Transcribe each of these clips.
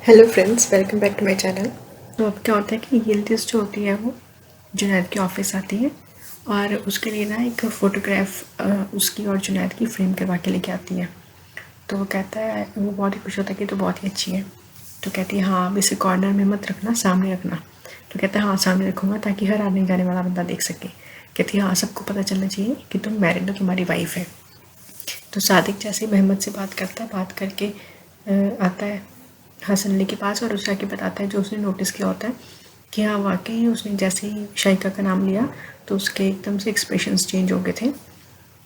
Hello friends, welcome back to my channel. तो अब क्या होता है कि यिल्दिज़ जो होती है वो जुनैद के ऑफिस आती है और उसके लिए ना एक फ़ोटोग्राफ उसकी और जुनैद की फ्रेम करवा के लेके आती है। तो वो कहता है, वो बहुत ही खुश होता है कि तो बहुत ही अच्छी है। तो कहती है हाँ, अब इसे कॉर्नर में मत रखना, सामने रखना। तो कहता है हाँ, सामने रखूँगा ताकि हर आने जाने वाला बंदा देख सके। कहती है हाँ, सबको पता चलना चाहिए कि तुम मैरिड हो, तुम्हारी वाइफ है। तो सादिक जैसे ही मोहम्मद से बात करता है, बात करके आता है हसन अली के पास और उसे आके बताता है जो उसने नोटिस किया होता है कि हाँ वाकई उसने जैसे ही शाइका का नाम लिया तो उसके एकदम से एक्सप्रेशंस चेंज हो गए थे।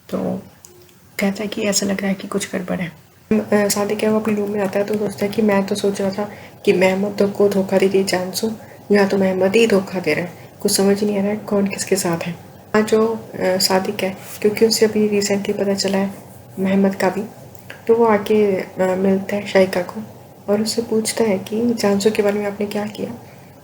तो कहता है कि ऐसा लग रहा है कि कुछ गड़बड़ है। सादिक है वो अपने रूम में आता है तो सोचता है कि मैं तो सोच रहा था कि महमद तो को धोखा दे रही जानसू, या तो महमद ही धोखा दे रहा है। कुछ समझ नहीं आ रहा है कौन किसके साथ है। हाँ, जो सादिक है, क्योंकि उसे अभी रिसेंटली पता चला है महमद का भी, तो वो आके मिलता है शाइका को और उससे पूछता है कि जानसू के बारे में आपने क्या किया।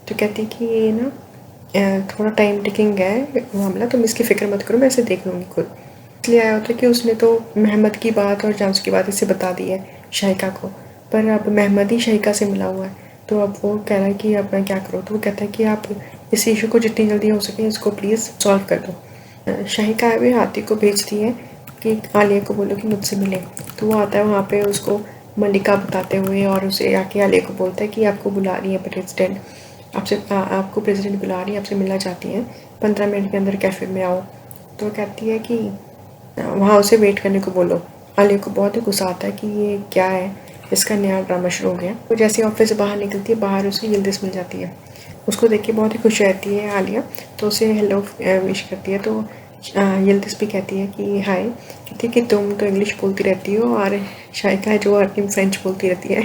तो कहती है कि ये ना थोड़ा टाइम टेकिंग है मामला, तुम इसकी फ़िक्र मत करो, मैं इसे देख लूँगी खुद। इसलिए आया होता है कि उसने तो महमद की बात और जानसू की बात इसे बता दी है शाइका को, पर अब महमद ही शाइका से मिला हुआ है। तो अब वो कह रहा है कि अब मैं क्या करूँ। तो वो कहता है कि आप इस इशू को जितनी जल्दी हो सके इसको प्लीज़ सॉल्व कर दो। शाइका भी हाथी को भेजती है कि आलिया को बोलो कि मुझसे मिले। तो वो आता है वहाँ पे उसको मल्लिका बताते हुए और उसे आके आलिया को बोलता है कि आपको बुला रही है प्रेसिडेंट, आपको प्रेसिडेंट बुला रही है, आपसे मिलना चाहती हैं, 15 मिनट के अंदर कैफ़े में आओ। तो कहती है कि वहाँ उसे वेट करने को बोलो। आलिया को बहुत ही गुस्सा आता है कि ये क्या है, इसका नया ड्रामा शुरू हो गया। तो जैसे ऑफिस से बाहर निकलती है, बाहर उसे यिल्दिज़ मिल जाती है। उसको देख के बहुत ही खुश रहती है आलिया, तो उसे हेलो विश करती है। तो यिल्दिज़ भी कहती है कि हाय, कहती है कि तुम तो इंग्लिश बोलती रहती हो और शाइका है जो हर टाइम फ्रेंच बोलती रहती है।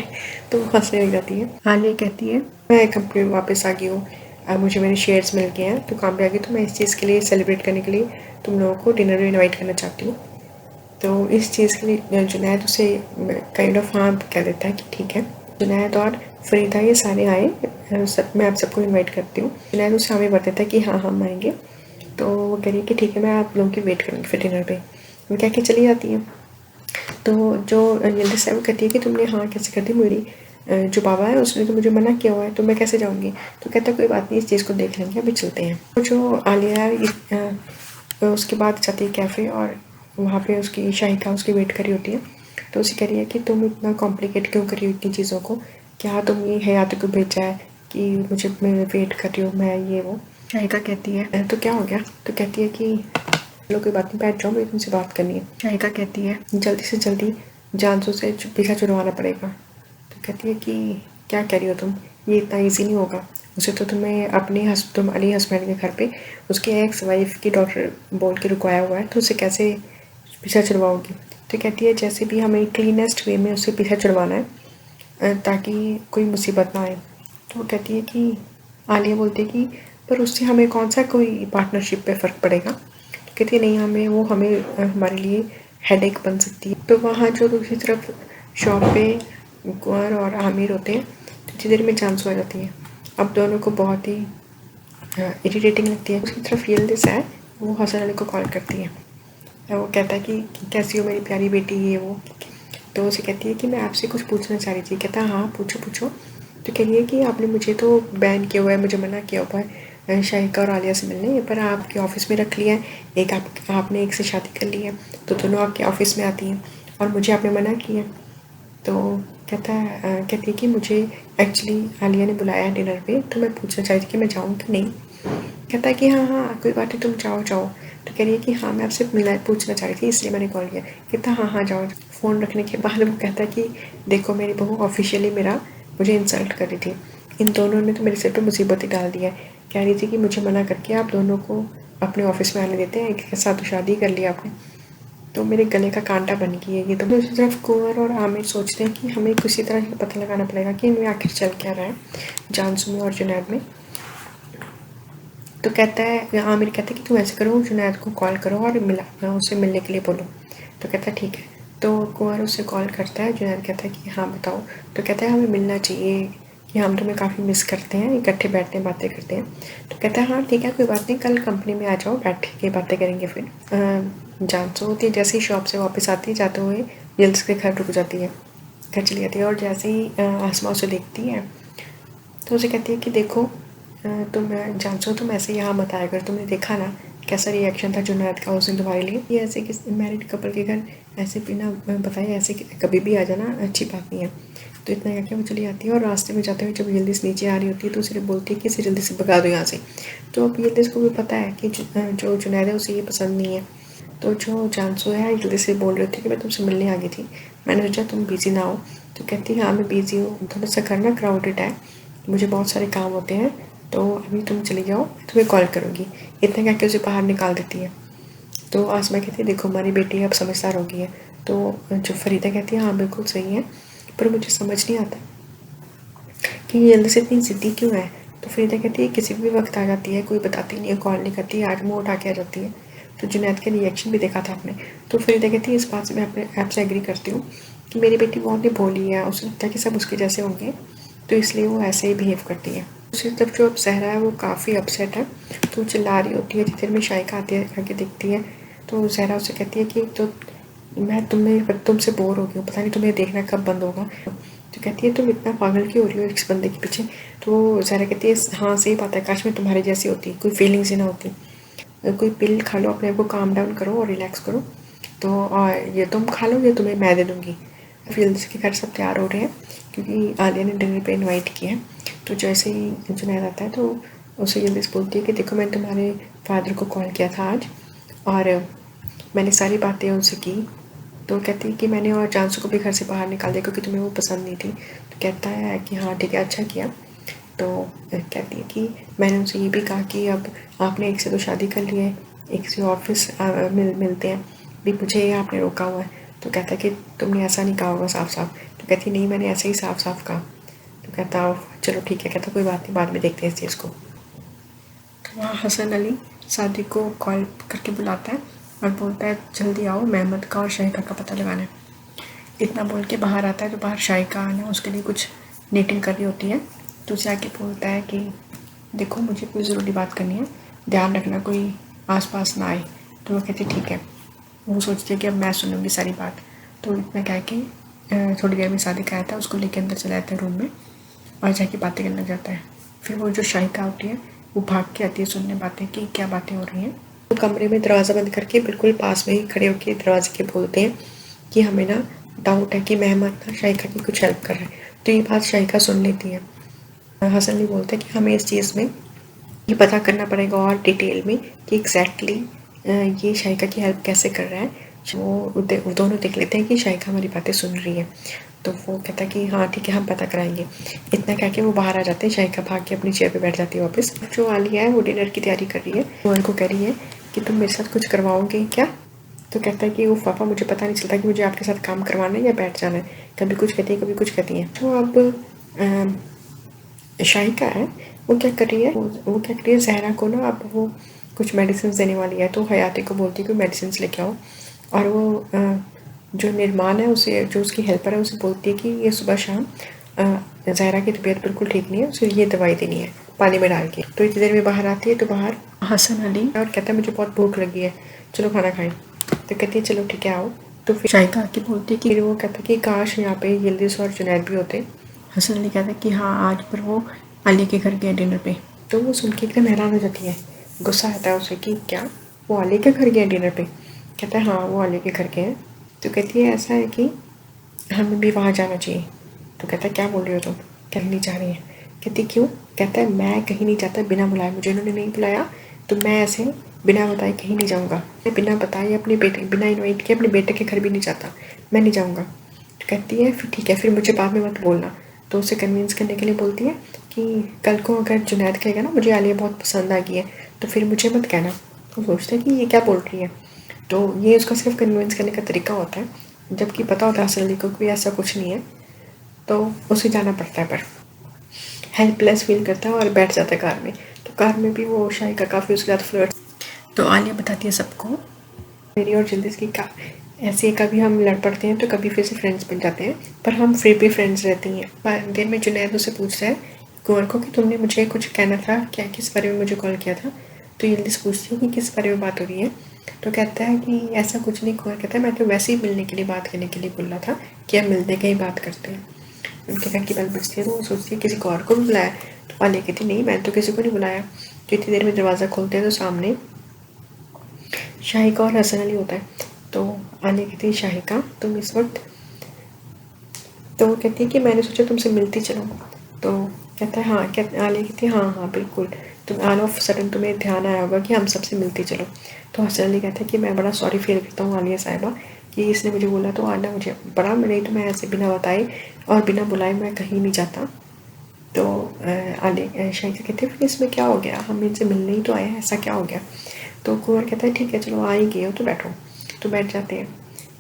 तो हंसने लग जाती है। आलिया कहती है मैं कंपनी में वापस आ गई हूँ, मुझे मेरे शेयर्स मिल गए हैं, तो काम पे आ गई, तो मैं इस चीज़ के लिए सेलिब्रेट करने के लिए तुम लोगों को डिनर में इनवाइट करना चाहती हूँ। तो इस चीज़ के लिए जुनैद उसे काइंड ऑफ हाँ कह देता है कि ठीक है। जुनैद और फरीदा ये सारे आए, मैं आप सबको इनवाइट करती हूँ। जुनैद उसे हमें बता देता है कि हाँ हम आएंगे। तो वो कह रही है कि ठीक है, मैं आप लोगों की वेट करूँगी फिर डिनर पे। वो कह के चली जाती है। तो जो यिल्दिज़ है वो कहती है कि तुमने हाँ कैसे कर दी, मेरी जो बाबा है उसने तो मुझे मना किया हुआ है, तो मैं कैसे जाऊँगी। तो कहता है कोई बात नहीं, इस चीज़ को देख लेंगे, अभी चलते हैं। तो जो आलिया है उसके बाद जाती है कैफ़े और वहाँ पे उसकी शाहिका उसकी वेट करी होती है। तो उसे कह रही है कि तुम इतना कॉम्प्लिकेट क्यों करी हो इतनी चीज़ों को, क्या तुम ये हयात को भेजा है कि मुझे मैं वेट कर रही हूँ, मैं ये वो। शाहिका कहती है तो क्या हो गया। तो कहती है कि चलो कोई बात नहीं, बैठ जाओ, मुझे तुमसे बात करनी है। शाहिका कहती है जल्दी से जल्दी जानसू से पीछा छुड़वाना पड़ेगा। तो कहती है कि क्या कह रही हो तुम, ये इतना ईजी नहीं होगा। उसे तो तुम अली हस्बैंड के घर पे उसके एक्स वाइफ की डॉटर बोल के रुकवाया हुआ है, तो उसे कैसे पीछा छुड़वाओगी। तो कहती है जैसे भी हमें क्लीनेस्ट वे में उसे पीछा छुड़वाना है ताकि कोई मुसीबत ना आए। तो वो कहती है कि आलिया बोलती है कि पर उससे हमें कौन सा कोई पार्टनरशिप पे फ़र्क पड़ेगा। तो कहती है नहीं, हमारे लिए हेडेक बन सकती है। तो वहाँ जो दूसरी तरफ शॉप पे कुंवर और आमिर होते हैं, तो इतनी देर में जानसू आ जाती है। अब दोनों को बहुत ही इरिटेटिंग लगती है। उसकी तरफ यिल्दिज़ है, वो हसन अली को कॉल करती है। वो कहता है कि कैसी हो मेरी प्यारी बेटी, ये वो। तो उसे कहती है कि मैं आपसे कुछ पूछना चाह रही थी। कहता हाँ पूछो पूछो। तो कह रही है कि आपने मुझे तो बैन किया हुआ है, मुझे मना किया हुआ है शाहिका और आलिया से मिलने, पर आपके ऑफिस में रख लिया है। आपने एक से शादी कर ली है, तो दोनों आपके ऑफिस में आती हैं और मुझे आपने मना किया। तो कहती है कि मुझे एक्चुअली आलिया ने बुलाया है डिनर पे, तो मैं पूछना चाह रही थी कि मैं जाऊँ कि नहीं। कहता है कि हाँ हाँ कोई बात नहीं, तुम जाओ जाओ। तो कह रही है कि हाँ मैं आपसे पूछना चाह रही थी, इसलिए मैंने कॉल किया। कहता हाँ हाँ जाओ। फ़ोन रखने के बाद वो कहता है कि देखो मेरी बहू ऑफिशियली मुझे इंसल्ट कर रही थी, इन दोनों ने तो मेरे सिर पर मुसीबत ही डाल दिया है। कह रही थी कि मुझे मना करके आप दोनों को अपने ऑफिस में आने देते हैं, एक के साथ तो शादी कर लिया आपने, तो मेरे गले का कांटा बन गई है ये। तो दूसरी तरफ कुंवर और आमिर सोचते हैं कि हमें किसी तरह से पता लगाना पड़ेगा कि इनमें आखिर चल क्या रहा है, जानसू में और जुनैद में। तो आमिर कहता है कि तुम ऐसे करो, जुनैद को कॉल करो और उससे मिलने के लिए बोलो। तो कहता है ठीक है। तो कुंवर उससे कॉल करता है, जुनैद कहता है कि हाँ बताओ। तो कहता है हमें मिलना चाहिए कि हम तुम्हें काफ़ी मिस करते हैं, इकट्ठे बैठते हैं बातें करते हैं। तो कहता है हाँ ठीक है कोई बात नहीं, कल कंपनी में आ जाओ, बैठ के बातें करेंगे। फिर जानसू होती है जैसे ही शॉप से वापस आती है, जाते हुए यिल्दिज़ के घर रुक जाती है। घर चली जाती है और जैसे ही आसमा उसे देखती है तो उसे कहती है कि देखो तुम जानसो तुम ऐसे यहाँ मत आया कर, तुमने देखा ना कैसा रिएक्शन था जुनैद का उस दिन तुम्हारे लिए। ये ऐसे किस मैरिड कपल के घर ऐसे बिना बताए ऐसे कभी भी आ जाना अच्छी बात नहीं है। तो इतना कह के वो चली जाती है और रास्ते में जाते हुए जब जल्दी से नीचे आ रही होती है तो उसे बोलती है कि इसे जल्दी से भगा दो यहाँ से। तो अब यिल्दिज़ को भी पता है कि जो जुनैद है उसे ये पसंद नहीं है। तो जो जानसो है जल्दी से बोल रही थी कि मैं तुमसे मिलने आ गई थी, मैंने सोचा तुम बिज़ी ना हो। तो कहती है हाँ मैं बिज़ी हूँ, थोड़ा सा घर ना क्राउडेड है, मुझे बहुत सारे काम होते हैं, तो अभी तुम चली जाओ, मैं तुम्हें कॉल करूँगी। इतना कह के उसे बाहर निकाल देती है। तो आसमा कहती है देखो हमारी बेटी अब समझदार हो गई है। तो जो फरीदा कहती है हाँ बिल्कुल सही है, पर मुझे समझ नहीं आता कि ये जल्दी से इतनी ज़िद्दी क्यों है। तो फरीदा कहती है किसी भी वक्त आ जाती है, कोई बताती नहीं है, कॉल नहीं करती, आज मुँह उठा के आ जाती है। तो जुनैद का रिएक्शन भी देखा था आपने। तो फरीदा कहती है इस बात से मैं अपने आप से एग्री करती हूँ कि मेरी बेटी बहुत ही भोली है, उसे लगता है कि सब उसके जैसे होंगे, तो इसलिए वो ऐसे ही बिहेव करती है। दूसरी तरफ जो अब सहरा है वो काफ़ी अपसेट है, तो चिल्ला रही होती है। जितने में शाइका आती है आके दिखती है तो सहरा उसे कहती है कि तो मैं तुमसे बोर हो गई हूँ, पता नहीं तुम्हें देखना कब बंद होगा। तो कहती है तुम इतना पागल क्यों हो रही हो इस बंदे के पीछे। तो सहरा कहती है हाँ सही बात है, काश मैं तुम्हारे जैसी होती, कोई फीलिंग्स ही ना होती, कोई पिल खा लो, अपने आप को काम डाउन करो और रिलैक्स करो। तो ये तुम खा लो, ये तुम्हें मैं दे दूँगी। फिर के घर सब तैयार हो रहे हैं क्योंकि आलिया ने डिनर पे इनवाइट किया है। तो जैसे ही जुनैद आता है तो उसे जल्दी से बोलती है कि देखो मैंने तुम्हारे फादर को कॉल किया था आज और मैंने सारी बातें उनसे की। तो कहती है कि मैंने और जानसू को भी घर से बाहर निकाल दिया क्योंकि तुम्हें वो पसंद नहीं थी। तो कहता है कि हाँ ठीक है अच्छा किया। तो कहती है कि मैंने उनसे ये भी कहा कि अब आपने एक से तो शादी कर ली है, एक से ऑफिस मिलते हैं, भी मुझे आपने रोका हुआ है। तो कहता है कि तुमने ऐसा नहीं कहा होगा साफ साफ। तो कहती नहीं मैंने ऐसे ही साफ साफ कहा। तो कहता चलो ठीक है, कहता कोई बात नहीं, बाद में देखते हैं इस चीज़ को। तो वहाँ हसन अली सादी को कॉल करके बुलाता है और बोलता है जल्दी आओ, मेहमद का और शाइका का पता लगाना है। इतना बोल के बाहर आता है तो बाहर शाइका आना उसके लिए कुछ मीटिंग करनी होती है। तो उसे आके बोलता है कि देखो मुझे कोई ज़रूरी बात करनी है, ध्यान रखना कोई आसपास ना आए। तो वो कहती ठीक है। वो सोचती है कि अब मैं सुनूंगी सारी बात। तो इतना कह के थोड़ी देर में सादी का आता है, उसको लेके अंदर चला जाता है रूम में और जाके बातें करने लग जाता है। फिर वो जो शाइका होती है वो भाग के आती है सुनने बातें कि क्या बातें हो रही हैं। तो कमरे में दरवाज़ा बंद करके बिल्कुल पास में ही खड़े होकर दरवाजे के बोलते हैं कि हमें ना डाउट है कि मेहमद ना शाइका की कुछ हेल्प कर रहा है। तो ये बात शाइका सुन लेती है। हसन भी बोलते हैं कि हमें इस चीज़ में ये पता करना पड़ेगा और डिटेल में कि एग्जैक्टली ये शाइका की हेल्प कैसे कर रहा है। वो दोनों देख लेते हैं कि शाइका हमारी बातें सुन रही है। तो वो कहता है कि हाँ ठीक है हम पता कराएंगे। इतना कह के वो बाहर आ जाते हैं। शाइका भाग के अपनी चेयर पे बैठ जाती है वापस। जो आलिया है वो डिनर की तैयारी कर रही है। वो उनको कह रही है कि तुम मेरे साथ कुछ करवाओगे क्या। तो कहता है कि वो पापा मुझे पता नहीं चलता कि मुझे आपके साथ काम करवाना है या बैठ जाना है, कभी कुछ कहती है कभी कुछ कहती है। तो अब शाइका है वो क्या कर रही है, वो क्या कर रही है जहरा को ना अब वो कुछ मेडिसिन देने वाली है। तो हयाती को बोलती है कि मेडिसिन लेके आओ। और वो जो निर्माण है उसे, जो उसकी हेल्पर है उसे बोलती है कि ये सुबह शाम जहरा की तबीयत बिल्कुल ठीक नहीं है, उसे ये दवाई देनी है पानी में डाल के। तो इतनी देर में बाहर आती है तो बाहर हसन अली और कहता है मुझे बहुत भूख लगी है, चलो खाना खाएं। तो कहती है चलो ठीक है आओ। तो फिर शाइका आके बोलती है कि वो कहता है कि काश यहाँ पे यिल्दिज़ और जुनैद भी होते। हसन अली कहता है कि हाँ आज पर वो आलिया के घर गए डिनर पे। तो वो सुन के एकदम हैरान हो जाती है, गुस्सा आता है उसे कि क्या वो आलिया के घर गए डिनर पे। कहता है हाँ वो आलिया के घर गए हैं। तो कहती है ऐसा है कि हमें भी वहाँ जाना चाहिए। तो कहता है क्या बोल रही हो तुम, कहीं नहीं जा रही है। कहती क्यों। कहता है मैं कहीं नहीं जाता बिना बुलाए, मुझे इन्होंने नहीं बुलाया तो मैं ऐसे बिना बताए कहीं नहीं जाऊँगा। मैं बिना बताए अपने बेटे, बिना इन्वाइट किए अपने बेटे के घर भी नहीं जाता, मैं नहीं जाऊँगा। तो कहती है फिर ठीक है, फिर मुझे बाद में मत बोलना। तो उसे कन्विंस करने के लिए बोलती है कि कल को अगर जुनैद कहेगा ना मुझे आलिया बहुत पसंद आ गई है तो फिर मुझे मत कहना। तो सोचते हैं कि ये क्या बोल रही है। तो ये उसका सिर्फ कन्विंस करने का तरीका होता है, जबकि पता होता है असल अली को कोई ऐसा कुछ नहीं है। तो उसे जाना पड़ता है, पर हेल्पलेस फील करता है और बैठ जाता है कार में। तो कार में भी वो शाइका काफ़ी उसके साथ फ्लर्ट। तो आलिया बताती है सबको मेरी और जल्दी की का ऐसे कभी हम लड़ पड़ते हैं तो कभी फिर से फ्रेंड्स बन जाते हैं, पर हम फिर भी फ्रेंड्स रहती हैं। दिन में जुनैद उसे पूछता है कुंवर को कि तुमने मुझे कुछ कहना था क्या, किस बारे में मुझे कॉल किया था। तो जल्दी से पूछती है कि किस बारे में बात हो रही है। तो कहता है कि ऐसा कुछ नहीं। कुंवर कहता है मैं तो वैसे ही मिलने के लिए, बात करने के लिए बोल रहा था कि हम मिलने के ही बात करते हैं। उनके घर की बेल बजती है तो वो सोचती है किसी को और को भी बुलाया। तो आलिया कहती नहीं, मैंने तो किसी को नहीं बुलाया। तो इतनी देर में दरवाज़ा खोलते हैं तो सामने शाहिका और हसन अली होता है। तो आलिया कहती है शाहिका तुम इस वक्त, तो वो कहती है कि मैंने सोचा तुमसे मिलती चलो। तो कहता है हाँ, आलिया कहती है हाँ हाँ बिल्कुल, तुम ऑल ऑफ सडन तुम्हें ध्यान आया होगा कि हम सबसे मिलती चलो। तो हसन अली कहता है कि मैं बड़ा सॉरी फील करता हूँ आलिया साहिबा कि इसने मुझे बोला तो आना मुझे बड़ा, नहीं तो मैं ऐसे बिना बताए और बिना बुलाए मैं कहीं नहीं जाता। तो शाहिका कहती है फिर इसमें क्या हो गया, हम इनसे मिलने ही तो आए हैं, ऐसा क्या हो गया। तो कुंवर कहता है ठीक है चलो आ ही गए हो तो बैठो। तो बैठ जाते हैं।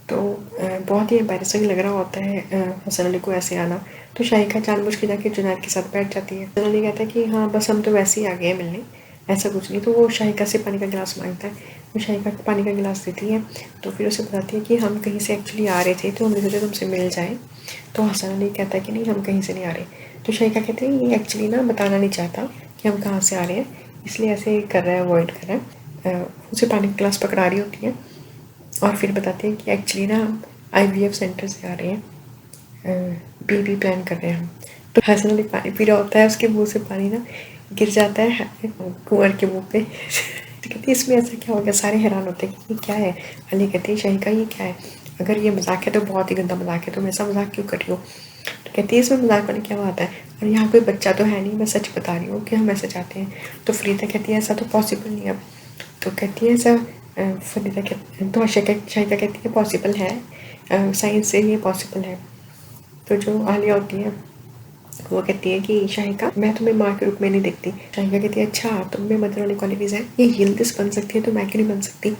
तो बहुत ही एम्बैरेसिंग लग रहा होता है हसन अली को ऐसे आना। तो शाहिका जानबूझ के जाके जुनैद के साथ बैठ जाती है। हसन अली कहता है कि हाँ बस हम तो वैसे ही आ गए हैं मिलने, ऐसा कुछ नहीं। तो वो शाहिका से पानी का गिलास मांगता है। वो शाहिका को पानी का गिलास देती है। तो फिर उसे बताती है कि हम कहीं से एक्चुअली आ रहे थे तो हमने सोचा तुमसे मिल जाए। तो हसन अली कहता है कि नहीं हम कहीं से नहीं आ रहे। तो शाहिका कहती है ये एक्चुअली ना बताना नहीं चाहता कि हम कहाँ से आ रहे हैं, इसलिए ऐसे कर रहा है, अवॉइड कर रहा है। उसे पानी का गिलास पकड़ा रही होती है और फिर बताते हैं कि एक्चुअली ना हम IVF सेंटर से आ रहे हैं, बेबी प्लान कर रहे हैं हम। तो हसन अली पानी पी रहा होता है, उसके मुंह से पानी ना गिर जाता है कुंवर के मुंह पे। तो कहती है इसमें ऐसा क्या हो गया, सारे हैरान होते हैं कि ये क्या है। अली कहती है शाहिका ये क्या है, अगर ये मजाक है तो बहुत ही गंदा मजाक है, तुम ऐसा मजाक क्यों कर रही हो। तो कहती है इसमें मजाक वाली क्या बात है, और यहाँ कोई बच्चा तो है नहीं, मैं सच बता रही हूँ कि हम ऐसा चाहते हैं। तो फरीदा कहती है ऐसा तो पॉसिबल नहीं है। तो कहती है ऐसा, फरीदा कहती तो शाहिका कहती है पॉसिबल है, साइंस से ये पॉसिबल है। तो जो आलिया होती है वो कहती है कि शाहिका मैं तुम्हें माँ के रूप में नहीं देखती। शाहिका कहती है अच्छा तुम में मदर वाली क्वालिटीज़ हैं, ये यिल्दिज़ बन सकती है तो मैं क्यों नहीं बन सकती।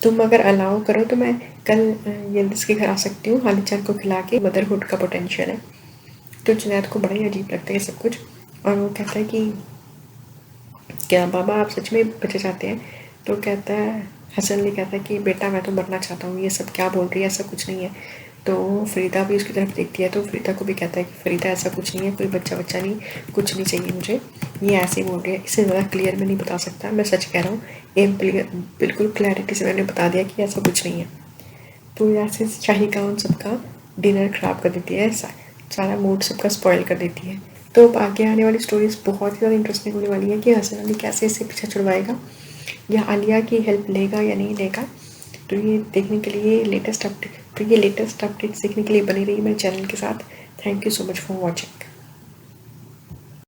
तुम अगर अलाउ करो तो मैं कल यिल्दिज़ के घर आ सकती हूँ, हाली चांद को खिला के, मदरहुड का पोटेंशियल है। तो जुनैद को बड़ा ही अजीब लगता है सब कुछ, और वो कहता है कि क्या बाबा आप सच में बचे चाहते हैं। तो कहता है हसन अली कहता है कि बेटा मैं तो मरना चाहता हूँ, ये सब क्या बोल रही है, ऐसा कुछ नहीं है। तो फरीदा भी उसकी तरफ देखती है। तो फरीदा को भी कहता है कि फरीदा ऐसा कुछ नहीं है, कोई बच्चा नहीं, कुछ नहीं चाहिए मुझे, ये ऐसे ही बोल रही है, इससे ज़्यादा क्लियर मैं नहीं बता सकता, मैं सच कह रहा हूँ। ये बिल्कुल क्लैरिटी से मैंने बता दिया कि ऐसा कुछ नहीं है। तो ऐसे शाहिका उन सबका डिनर ख़राब कर देती है, सारा मूड सबका स्पॉइल कर देती है। तो अब आगे आने वाली स्टोरीज बहुत ही ज़्यादा इंटरेस्टिंग होने वाली है कि हसन अली कैसे इससे पीछा छुड़वाएगा या आलिया की हेल्प लेगा या नहीं लेगा। तो ये देखने के लिए लेटेस्ट अपडेट्स देखने के लिए बनी रही मेरे चैनल के साथ। Thank you so much for watching.